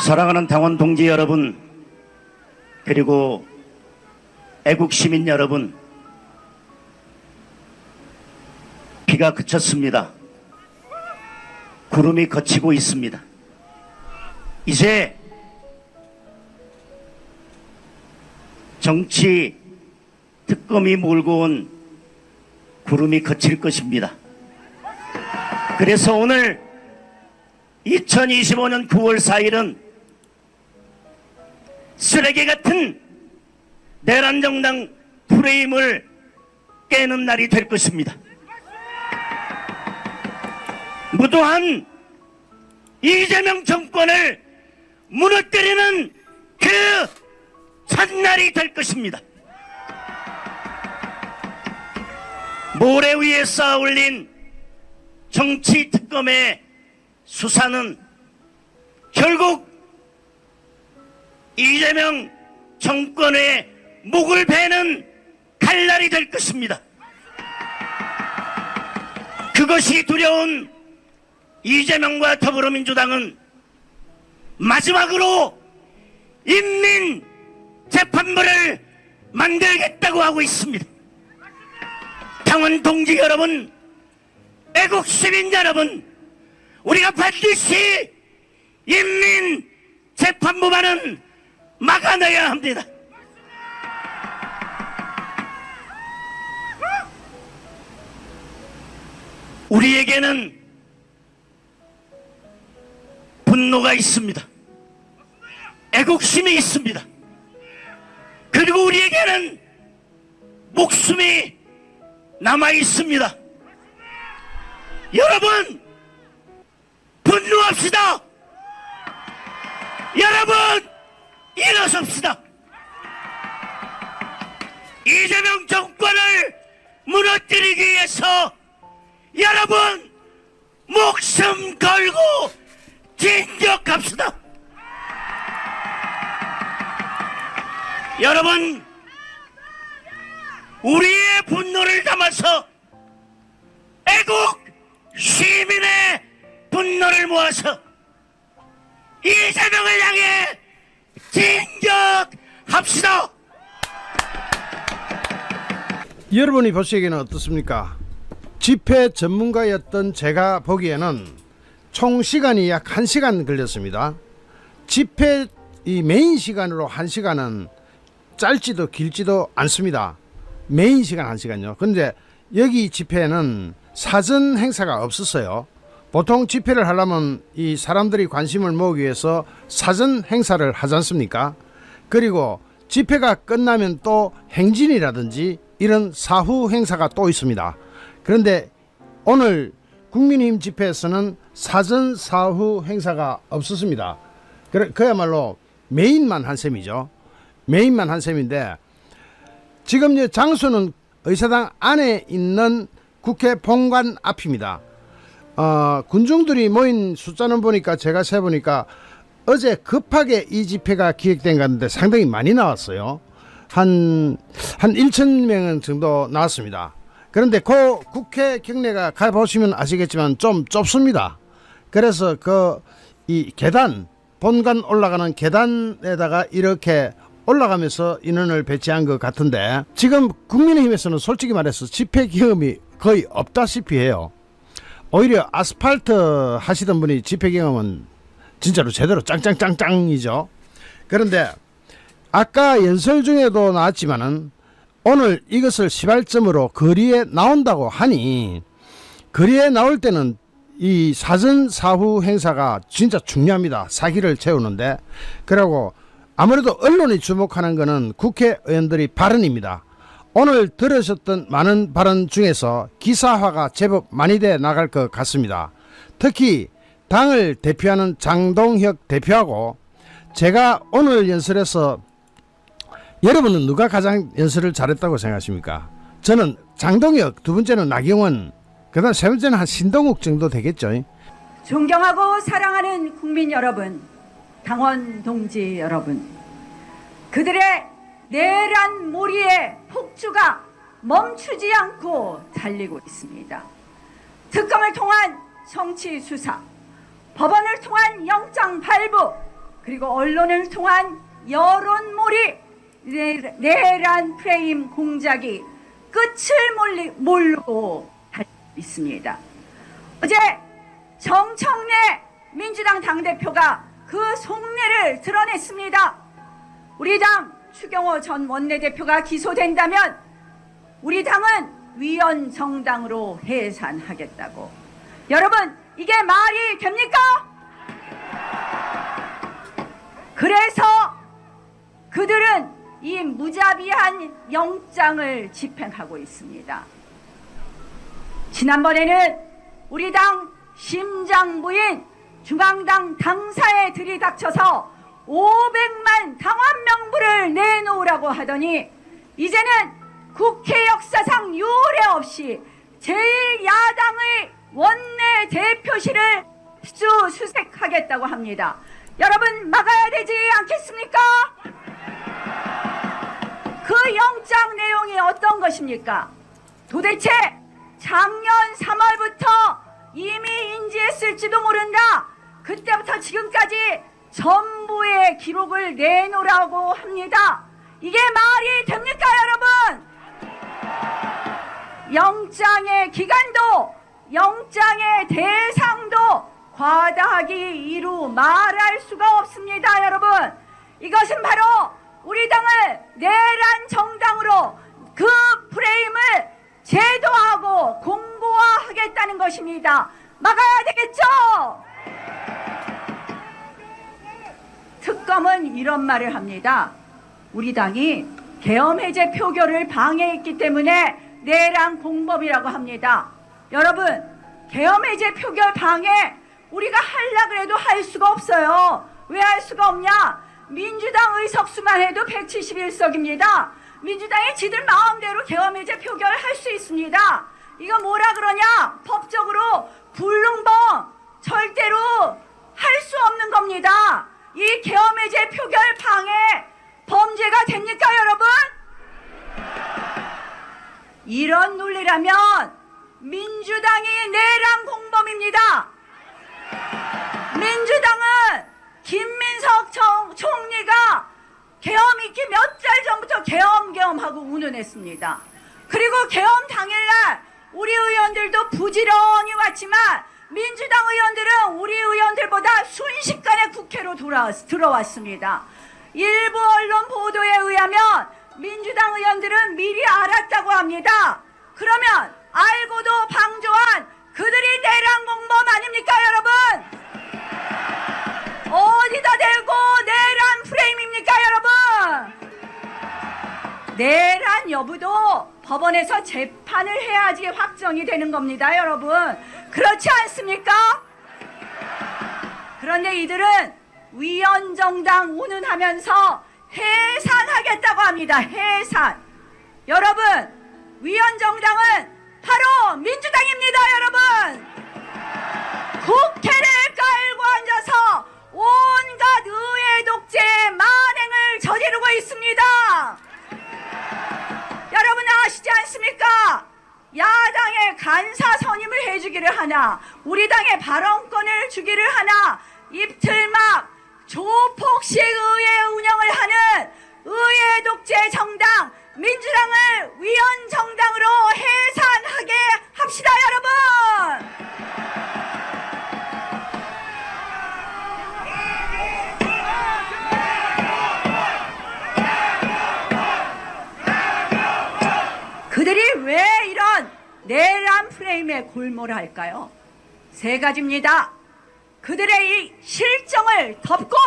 사랑하는 당원 동지 여러분, 그리고 애국 시민 여러분, 비가 그쳤습니다. 구름이 걷히고 있습니다. 이제 정치 특검이 몰고 온 구름이 걷힐 것입니다. 그래서 오늘 2025년 9월 4일은 쓰레기 같은 내란정당 프레임을 깨는 날이 될 것입니다. 무도한 이재명 정권을 무너뜨리는 그 첫날이 될 것입니다. 모래 위에 쌓아 올린 정치 특검의 수사는 결국 이재명 정권의 목을 베는 칼날이 될 것입니다. 그것이 두려운 이재명과 더불어민주당은 마지막으로 인민재판부를 만들겠다고 하고 있습니다. 당원 동지 여러분, 애국 시민 여러분, 우리가 반드시 인민재판부만은 막아내야 합니다. 우리에게는 분노가 있습니다. 애국심이 있습니다. 그리고 우리에게는 목숨이 남아 있습니다. 여러분, 분노합시다. 여러분, 일어섭시다. 이재명 정권을 무너뜨리기 위해서 여러분, 목숨 걸고 진격합시다. 여러분, 우리의 분노를 담아서 애국 시민의 분노를 모아서 이재명을 향해 진격합시다. 여러분이 보시기에는 어떻습니까? 집회 전문가였던 제가 보기에는 총 시간이 약 1시간 걸렸습니다. 집회 이 메인 시간으로 1시간은 짧지도 길지도 않습니다. 메인 시간 1시간요. 그런데 여기 집회에는 사전 행사가 없었어요. 보통 집회를 하려면 이 사람들이 관심을 모으기 위해서 사전 행사를 하지 않습니까? 그리고 집회가 끝나면 또 행진이라든지 이런 사후 행사가 또 있습니다. 그런데 오늘 국민의힘 집회에서는 사전 사후 행사가 없었습니다. 그야말로 메인만 한 셈이죠. 메인만 한 셈인데, 지금 장소는 의사당 안에 있는 국회 본관 앞입니다. 군중들이 모인 숫자는 보니까 제가 세보니까 어제 급하게 이 집회가 기획된 것 같은데 상당히 많이 나왔어요. 한 1,000명 정도 나왔습니다. 그런데 그 국회 경내가 가보시면 아시겠지만 좀 좁습니다. 그래서 이 계단, 본관 올라가는 계단에다가 이렇게 올라가면서 인원을 배치한 것 같은데, 지금 국민의힘에서는 솔직히 말해서 집회 경험이 거의 없다시피 해요. 오히려 아스팔트 하시던 분이 집회 경험은 진짜로 제대로 짱짱짱짱이죠. 그런데 아까 연설 중에도 나왔지만은 오늘 이것을 시발점으로 거리에 나온다고 하니, 거리에 나올 때는 이 사전 사후 행사가 진짜 중요합니다. 사기를 채우는데. 그리고 아무래도 언론이 주목하는 것은 국회의원들이 발언입니다. 오늘 들으셨던 많은 발언 중에서 기사화가 제법 많이 돼 나갈 것 같습니다. 특히 당을 대표하는 장동혁 대표하고, 제가 오늘 연설에서 여러분은 누가 가장 연설을 잘했다고 생각하십니까? 저는 장동혁, 두 번째는 나경원, 그 다음 세 번째는 한 신동욱 정도 되겠죠. 존경하고 사랑하는 국민 여러분, 당원 동지 여러분, 그들의 내란 몰이의 폭주가 멈추지 않고 달리고 있습니다. 특검을 통한 정치 수사, 법원을 통한 영장 발부, 그리고 언론을 통한 여론몰이 내란 프레임 공작이 끝을 모르고 있습니다. 어제 정청래 민주당 당대표가 그 속내를 드러냈습니다. 우리 당 추경호 전 원내대표가 기소된다면 우리 당은 위헌정당으로 해산하겠다고. 여러분, 이게 말이 됩니까? 그래서 그들은 이 무자비한 영장을 집행하고 있습니다. 지난번에는 우리 당 심장부인 중앙당 당사에 들이닥쳐서 500만 당원 명부를 내놓으라고 하더니 이제는 국회 역사상 유례 없이 제1야당의 원내대표실을 수색하겠다고 합니다. 여러분, 막아야 되지 않겠습니까? 그 영장 내용이 어떤 것입니까? 도대체 작년 3월부터 이미 인지했을지도 모른다. 그때부터 지금까지 전부의 기록을 내놓으라고 합니다. 이게 말이 됩니까, 여러분? 영장의 기간도, 영장의 대상도 과다하기 이루 말할 수가 없습니다, 여러분. 이것은 바로 우리 당을 내란 정당으로 그 프레임을 제도하고 공고화하겠다는 것입니다. 막아야 되겠죠? 특검은 이런 말을 합니다. 우리 당이 계엄 해제 표결을 방해했기 때문에 내란 공범이라고 합니다. 여러분, 계엄 해제 표결 방해 우리가 하려고 해도 할 수가 없어요. 왜 할 수가 없냐? 민주당 의석수만 해도 171석입니다. 민주당이 지들 마음대로 계엄 해제 표결을 할 수 있습니다. 이거 뭐라 그러냐? 법적으로 불능범, 절대로 할 수 없는 겁니다. 이 계엄 해제 표결 방해 범죄가 됩니까, 여러분? 이런 논리라면 민주당이 내란 공범입니다. 민주당은 김민석 총리가 계엄 있기 몇 달 전부터 계엄하고 운운했습니다. 그리고 계엄 당일날 우리 의원들도 부지런히 왔지만 민주당 의원들은 우리 의원들보다 순식간에 국회로 들어왔습니다. 일부 언론 보도에 의하면 민주당 의원들은 미리 알았다고 합니다. 그러면 알고도 방조한 그들이 내란 공범 아닙니까, 여러분? 어디다 대고 내란 프레임입니까, 여러분? 내란 여부도 법원에서 재판을 해야지 확정이 되는 겁니다, 여러분. 그렇지 않습니까? 그런데 이들은 위헌정당 운운하면서 해산하겠다고 합니다. 해산. 여러분, 위헌정당은 바로 민주당입니다, 여러분. 국회를 깔고 앉아서 온갖 의회 독재 만행을 저지르고 있습니다. 여러분 아시지 않습니까? 야당의 간사 선임을 해주기를 하나, 우리 당의 발언권을 주기를 하나, 입틀막 조폭식 의회 운영을 하는 의회 독재 정당 민주당을 위헌 정당으로 해산하게 합시다, 여러분. 그들이 왜 이런 내란 프레임에 골몰할까요? 세 가지입니다. 그들의 이 실정을 덮고,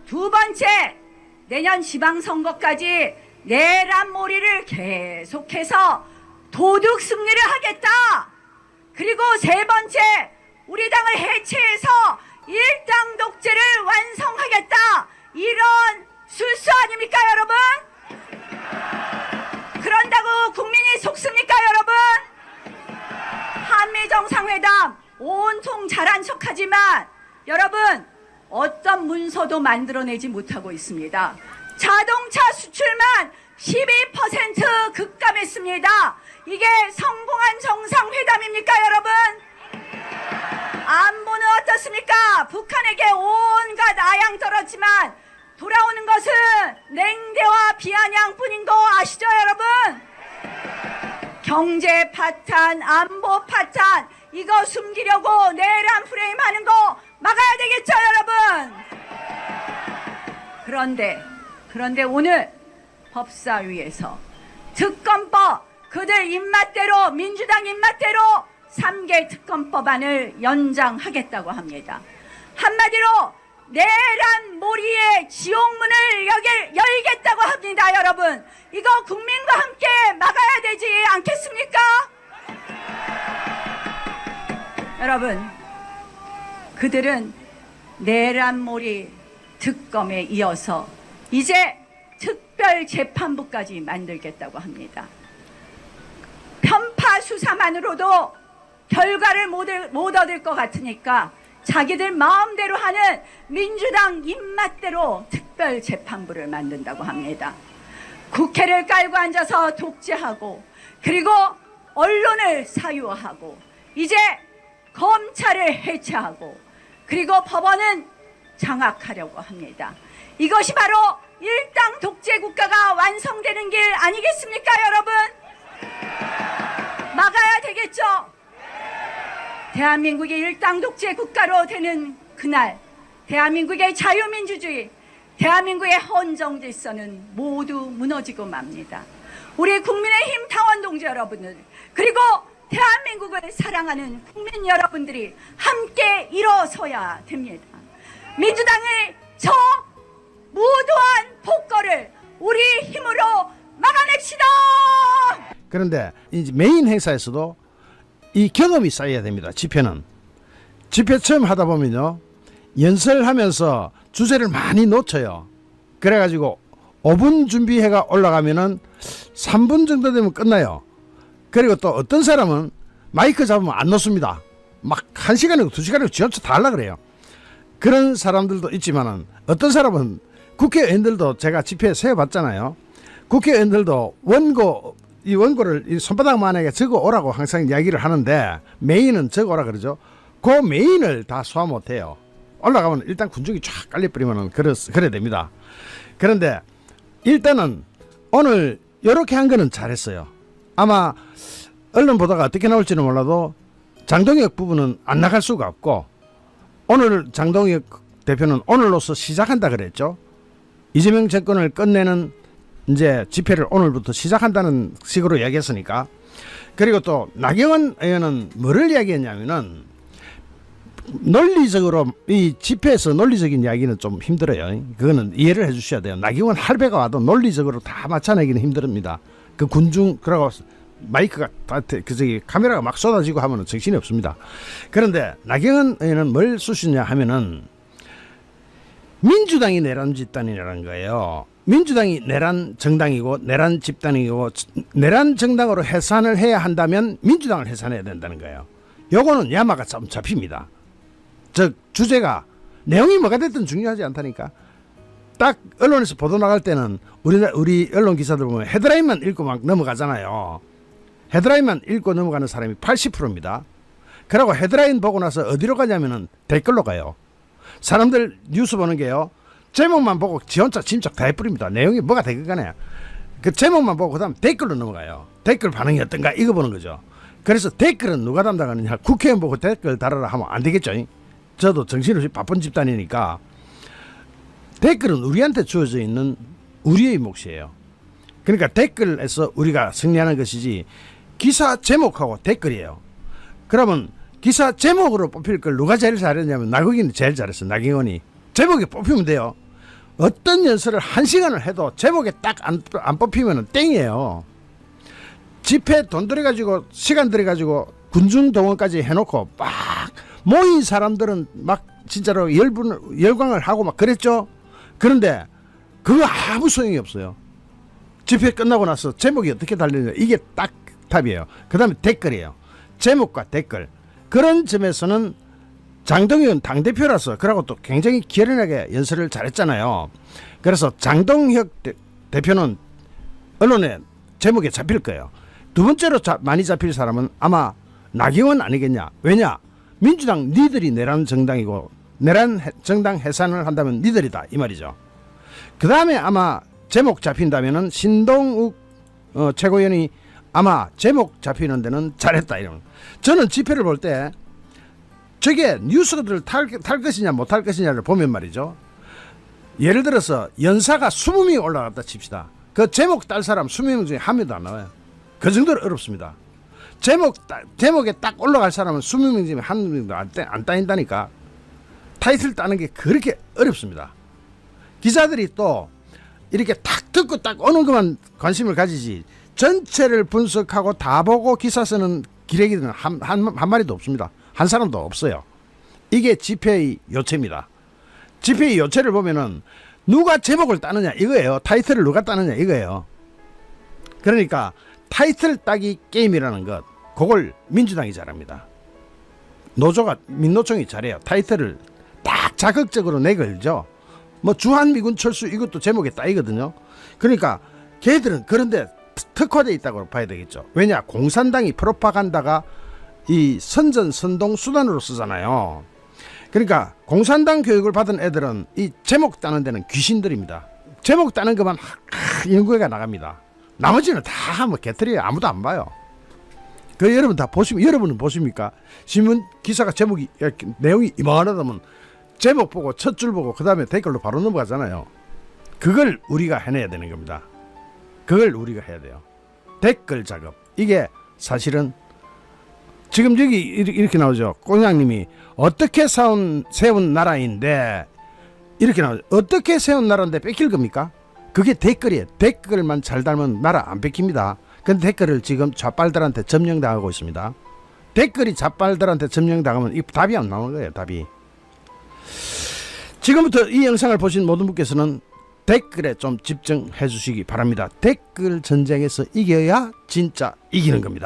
두 번째, 내년 지방선거까지 내란몰이를 계속해서 도둑 승리를 하겠다. 그리고 세 번째, 우리 당을 해체해서 일당 독재를 완성하겠다. 이런 술수 아닙니까, 여러분? 그런다고 국민이 속습니까, 여러분? 한미정상회담 온통 잘한 척하지만 여러분, 어떤 문서도 만들어내지 못하고 있습니다. 자동차 수출만 12% 급감했습니다. 이게 성공한 정상회담입니까, 여러분? 안보는 어떻습니까? 북한에게 온갖 아양 떨어져 돌아왔지만 돌아오는 것은 냉대와 비아냥뿐인 거 아시죠, 여러분? 경제 파탄, 안보 파탄, 이거 숨기려고 내란 프레임 하는 거 막아야 되겠죠, 여러분? 그런데 오늘 법사위에서 특검법, 그들 입맛대로, 민주당 입맛대로 3개 특검법안을 연장하겠다고 합니다. 한마디로 내란 몰이의 지옥문을 열겠다고 합니다, 여러분. 이거 국민과 함께 막아야 되지 않겠습니까? 여러분, 그들은 내란 몰이 특검에 이어서 이제 특별재판부까지 만들겠다고 합니다. 편파 수사만으로도 결과를 못 얻을 것 같으니까 자기들 마음대로 하는 민주당 입맛대로 특별재판부를 만든다고 합니다. 국회를 깔고 앉아서 독재하고, 그리고 언론을 사유화하고, 이제 검찰을 해체하고, 그리고 법원은 장악하려고 합니다. 이것이 바로 일당 독재 국가가 완성되는 길 아니겠습니까, 여러분? 막아야 되겠죠? 대한민국이 일당 독재 국가로 되는 그날, 대한민국의 자유민주주의, 대한민국의 헌정 질서는 모두 무너지고 맙니다. 우리 국민의힘 당원 동지 여러분들, 그리고 대한민국을 사랑하는 국민 여러분들이 함께 일어서야 됩니다. 민주당의 저 무도한 폭거를 우리 힘으로 막아냅시다. 그런데 이제 메인 행사에서도 이 경험이 쌓여야 됩니다. 집회는 집회 처음 하다 보면요, 연설하면서 주제를 많이 놓쳐요. 그래가지고 5분 준비해가 올라가면은 3분 정도 되면 끝나요. 그리고 또 어떤 사람은 마이크 잡으면 안 놓습니다. 막 1시간이고 2시간이고 지어쳐 다 하려고 그래요. 그런 사람들도 있지만은, 어떤 사람은 국회의원들도 제가 집회에 세워봤잖아요. 국회의원들도 이 원고를 이 손바닥만하게 적어 오라고 항상 이야기를 하는데, 메인은 적어 오라 그러죠. 그 메인을 다 소화 못해요. 올라가면 일단 군중이 쫙 깔려버리면 그래야 됩니다. 그런데 일단은 오늘 이렇게 한 거는 잘했어요. 아마 언론 보다가 어떻게 나올지는 몰라도 장동혁 부분은 안 나갈 수가 없고, 오늘 장동혁 대표는 오늘로서 시작한다 그랬죠. 이재명 정권을 끝내는 이제 집회를 오늘부터 시작한다는 식으로 이야기했으니까. 그리고 또 나경원 의원은 뭐를 이야기했냐면은, 논리적으로 이 집회에서 논리적인 이야기는 좀 힘들어요. 그거는 이해를 해주셔야 돼요. 나경원 할배가 와도 논리적으로 다 맞춰내기는 힘듭니다. 그 군중, 그러고 마이크가 다 카메라가 막 쏟아지고 하면은 정신이 없습니다. 그런데 나경원 의원은 뭘 쓰시냐 하면은, 민주당이 내란 집단이라는 거예요. 민주당이 내란 정당이고 내란 집단이고 내란 정당으로 해산을 해야 한다면 민주당을 해산해야 된다는 거예요. 요거는 야마가 좀 잡힙니다. 즉 주제가, 내용이 뭐가 됐든 중요하지 않다니까. 딱 언론에서 보도 나갈 때는 우리 언론 기사들 보면 헤드라인만 읽고 막 넘어가잖아요. 헤드라인만 읽고 넘어가는 사람이 80%입니다. 그러고 헤드라인 보고 나서 어디로 가냐면은 댓글로 가요. 사람들 뉴스 보는 게요, 제목만 보고 지 혼자 짐작 다 해버립니다. 내용이 뭐가 되건 간에 그 제목만 보고 그다음 댓글로 넘어가요. 댓글 반응이 어떤가 이거 보는 거죠. 그래서 댓글은 누가 담당하느냐, 국회의원 보고 댓글 달아라 하면 안 되겠죠. 저도 정신없이 바쁜 집단이니까 댓글은 우리한테 주어져 있는 우리의 몫이에요. 그러니까 댓글에서 우리가 승리하는 것이지 기사 제목하고 댓글이에요. 그러면 기사 제목으로 뽑힐 걸 누가 제일 잘했냐면 나경원이 제일 잘했어. 나경원이 제목에 뽑히면 돼요. 어떤 연설을 1시간을 해도 제목에 딱 안 뽑히면 땡이에요. 집회 돈 들여가지고 시간 들여가지고 군중 동원까지 해놓고 막 모인 사람들은 막 진짜로 열광을 하고 막 그랬죠. 그런데 그거 아무 소용이 없어요. 집회 끝나고 나서 제목이 어떻게 달리냐, 이게 딱 답이에요. 그 다음에 댓글이에요. 제목과 댓글. 그런 점에서는 장동혁은 당대표라서 그러고 또 굉장히 결연하게 연설을 잘했잖아요. 그래서 장동혁 대표는 언론에 제목에 잡힐 거예요. 두 번째로 많이 잡힐 사람은 아마 나경원 아니겠냐. 왜냐, 민주당 니들이 내란 정당이고 내란 정당 해산을 한다면 니들이다 이 말이죠. 그 다음에 아마 제목 잡힌다면은 신동욱 최고위원이 아마 제목 잡히는 데는 잘했다 이런. 저는 집회를 볼 때 저게 뉴스를 탈 것이냐 못할 것이냐를 보면 말이죠. 예를 들어서 연사가 20명이 올라갔다 칩시다. 그 제목 딸 사람 20명 중에 한 명도 안 나와요. 그 정도로 어렵습니다. 제목에 딱 올라갈 사람은 20명 중에 한 명도 안 따인다니까. 타이틀 따는 게 그렇게 어렵습니다. 기자들이 또 이렇게 딱 듣고 딱 오는 것만 관심을 가지지 전체를 분석하고 다 보고 기사 쓰는 기레기들은 한 마리도 없습니다. 한 사람도 없어요. 이게 집회의 요체입니다. 집회의 요체를 보면은 누가 제목을 따느냐 이거예요. 타이틀을 누가 따느냐 이거예요. 그러니까 타이틀 따기 게임이라는 것 그걸 민주당이 잘합니다. 민노총이 잘해요. 타이틀을 딱 자극적으로 내걸죠. 뭐 주한미군 철수 이것도 제목에 따이거든요. 그러니까 걔들은 그런데 특화되어 있다고 봐야 되겠죠. 왜냐 공산당이 프로파간다가 이 선전 선동 수단으로 쓰잖아요. 그러니까 공산당 교육을 받은 애들은 이 제목 따는 데는 귀신들입니다. 제목 따는 것만 연구회가 나갑니다. 나머지는 다 뭐 개털이에요. 아무도 안 봐요. 그 여러분 다 보시면 여러분은 보십니까? 신문 기사가 제목이 내용이 이만하다면 제목 보고 첫 줄 보고 그 다음에 댓글로 바로 넘어가잖아요. 그걸 우리가 해내야 되는 겁니다. 그걸 우리가 해야 돼요. 댓글 작업 이게 사실은 지금 여기 이렇게 나오죠. 꽁냥님이 어떻게 세운 나라인데 이렇게 나오죠. 어떻게 세운 나라인데 뺏길 겁니까? 그게 댓글이에요. 댓글만 잘 달면 나라 안 뺏깁니다. 근데 댓글을 지금 좌빨들한테 점령당하고 있습니다. 댓글이 좌빨들한테 점령당하면 이 답이 안 나오는 거예요. 답이. 지금부터 이 영상을 보신 모든 분께서는 댓글에 좀 집중해 주시기 바랍니다. 댓글 전쟁에서 이겨야 진짜 이기는 겁니다.